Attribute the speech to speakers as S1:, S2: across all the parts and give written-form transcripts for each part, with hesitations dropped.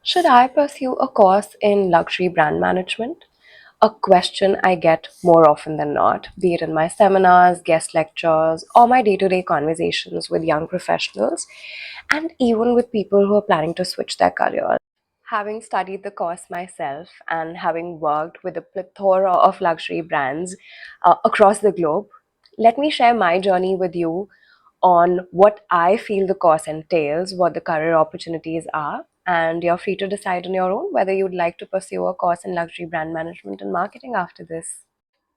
S1: Should I pursue a course in luxury brand management? A question I get more often than not, be it in my seminars, guest lectures, or my day to day conversations with young professionals, and even with people who are planning to switch their careers. Having studied the course myself and having worked with a plethora of luxury brands across the globe, let me share my journey with you on what I feel the course entails, what the career opportunities are, and you're free to decide on your own whether you'd like to pursue a course in luxury brand management and marketing after this.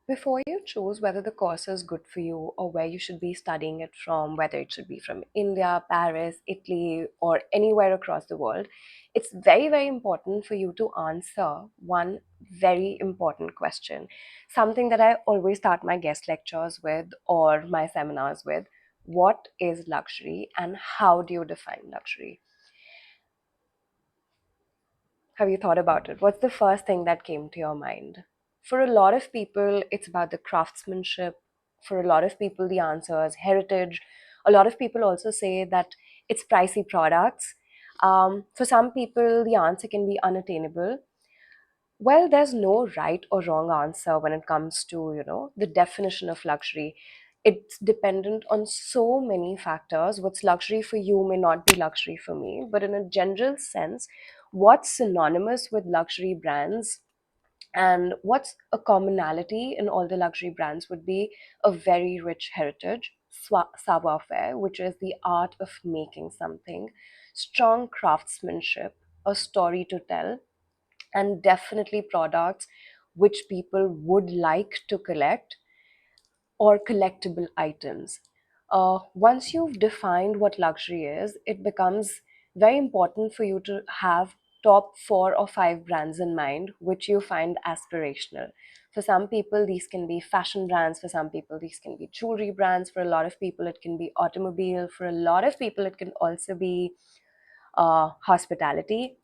S1: Before you choose whether the course is good for you or where you should be studying it from, whether it should be from India, Paris, Italy, or anywhere across the world, it's very, very important for you to answer one very important question. Something that I always start my guest lectures with or my seminars with. What is luxury and how do you define luxury? Have you thought about it? What's the first thing that came to your mind? For a lot of people, it's about the craftsmanship. For a lot of people, the answer is heritage. A lot of people also say that it's pricey products. For some people, the answer can be unattainable. Well, there's no right or wrong answer when it comes to, the definition of luxury. It's dependent on so many factors. What's luxury for you may not be luxury for me, but in a general sense, what's synonymous with luxury brands and what's a commonality in all the luxury brands would be a very rich heritage, savoir-faire, which is the art of making something, strong craftsmanship, a story to tell, and definitely products which people would like to collect or collectible items. Once you've defined what luxury is, it becomes very important for you to have top 4 or 5 brands in mind, which you find aspirational. For some people, these can be fashion brands. For some people, these can be jewelry brands. For a lot of people, it can be automobile. For a lot of people, it can also be hospitality.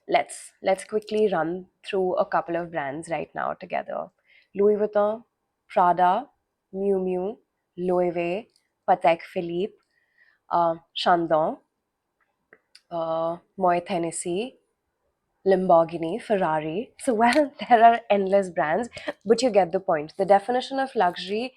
S1: Let's quickly run through a couple of brands right now together. Louis Vuitton, Prada, Miu Miu, Loewe, Patek Philippe, Chandon, Moet Hennessy, Lamborghini, Ferrari. So, well, there are endless brands, but you get the point. The definition of luxury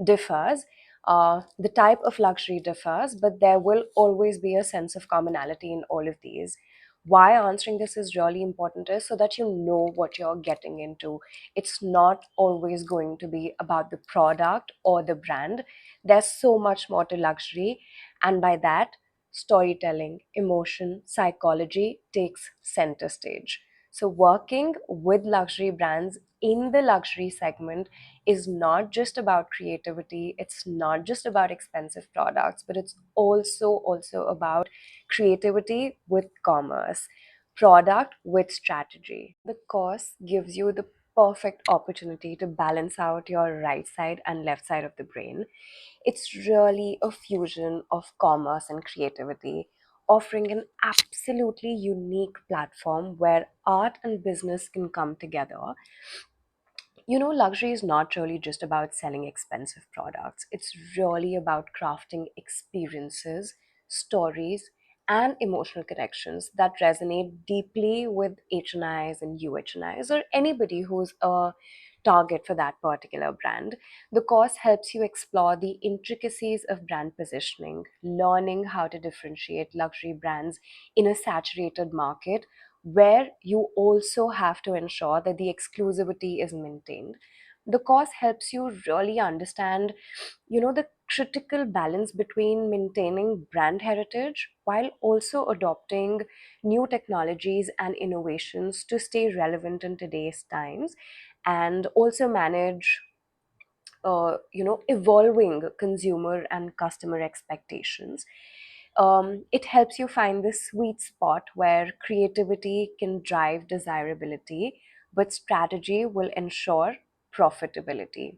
S1: differs, the type of luxury differs, but there will always be a sense of commonality in all of these. Why answering this is really important is so that you know what you're getting into. It's not always going to be about the product or the brand. There's so much more to luxury, and by that, storytelling, emotion, psychology takes center stage. So, working with luxury brands in the luxury segment is not just about creativity, it's not just about expensive products, but it's also about creativity with commerce, product with strategy. The course gives you the perfect opportunity to balance out your right side and left side of the brain. It's really a fusion of commerce and creativity, offering an absolutely unique platform where art and business can come together. Luxury is not really just about selling expensive products. It's really about crafting experiences, stories, and emotional connections that resonate deeply with HNIs and UHNIs or anybody who's a target for that particular brand. The course helps you explore the intricacies of brand positioning, learning how to differentiate luxury brands in a saturated market where you also have to ensure that the exclusivity is maintained. The course helps you really understand, the critical balance between maintaining brand heritage while also adopting new technologies and innovations to stay relevant in today's times and also manage evolving consumer and customer expectations. It helps you find this sweet spot where creativity can drive desirability, but strategy will ensure profitability.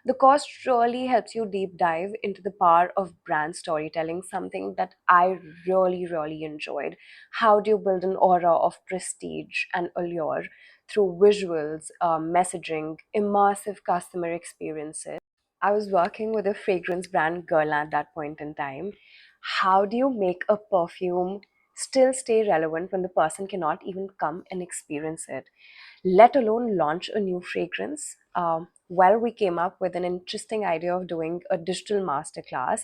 S1: The course really helps you deep dive into the power of brand storytelling, something that I really, really enjoyed. How do you build an aura of prestige and allure through visuals, messaging, immersive customer experiences? I was working with a fragrance brand girl at that point in time. How do you make a perfume still stay relevant when the person cannot even come and experience it, let alone launch a new fragrance? Well, we came up with an interesting idea of doing a digital masterclass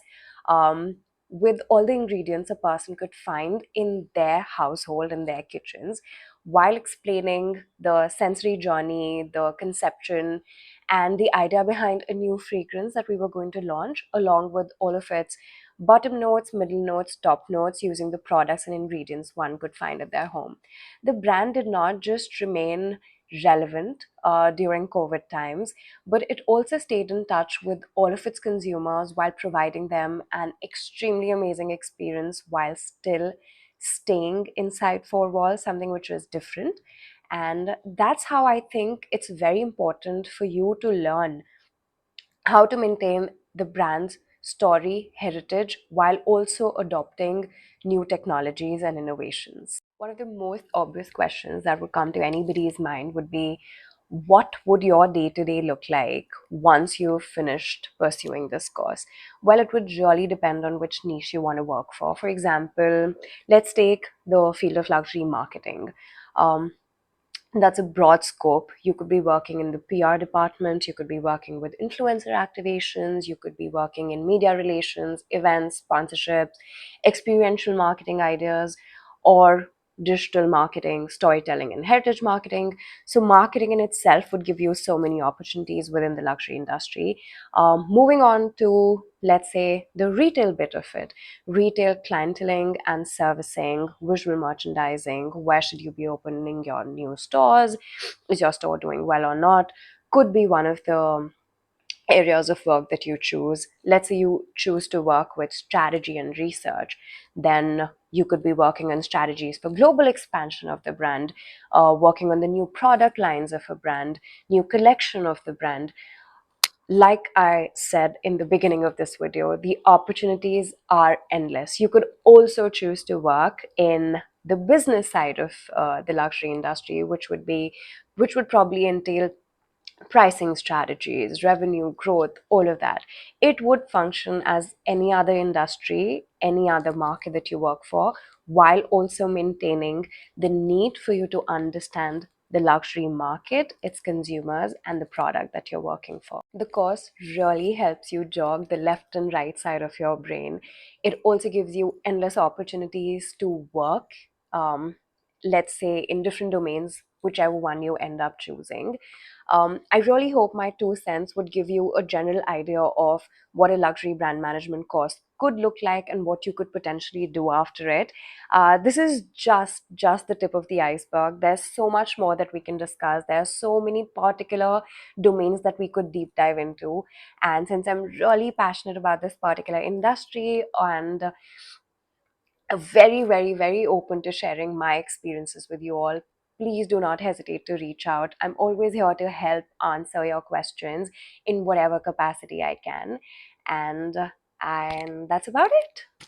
S1: um, with all the ingredients a person could find in their household, in their kitchens, while explaining the sensory journey, the conception, and the idea behind a new fragrance that we were going to launch, along with all of its bottom notes, middle notes, top notes, using the products and ingredients one could find at their home. The brand did not just remain relevant during COVID times, but it also stayed in touch with all of its consumers while providing them an extremely amazing experience while still staying inside four walls, something which was different. And that's how I think it's very important for you to learn how to maintain the brand's story, heritage, while also adopting new technologies and innovations. One of the most obvious questions that would come to anybody's mind would be, what would your day to day look like once you've finished pursuing this course? Well, it would really depend on which niche you want to work for. For example, let's take the field of luxury marketing. Um, that's a broad scope. You could be working in the PR department, you could be working with influencer activations, you could be working in media relations, events, sponsorships, experiential marketing ideas, or digital marketing, storytelling, and heritage marketing. So, marketing in itself would give you so many opportunities within the luxury industry. Moving on to, let's say, the retail bit of it, retail clienteling and servicing, visual merchandising. Where should you be opening your new stores? Is your store doing well or not? Could be one of the areas of work that you choose. Let's say you choose to work with strategy and research, then you could be working on strategies for global expansion of the brand, working on the new product lines of a brand, new collection of the brand. Like I said in the beginning of this video, the opportunities are endless. You could also choose to work in the business side of the luxury industry, which would probably entail pricing strategies, revenue growth, all of that. It would function as any other industry, any other market that you work for, while also maintaining the need for you to understand the luxury market, its consumers, and the product that you're working for. The course really helps you jog the left and right side of your brain. It also gives you endless opportunities to work, let's say, in different domains, whichever one you end up choosing. I really hope my 2 cents would give you a general idea of what a luxury brand management course could look like and what you could potentially do after it. This is just the tip of the iceberg. There's so much more that we can discuss. There are so many particular domains that we could deep dive into. And since I'm really passionate about this particular industry and very, very, very open to sharing my experiences with you all, please do not hesitate to reach out. I'm always here to help answer your questions in whatever capacity I can. And that's about it.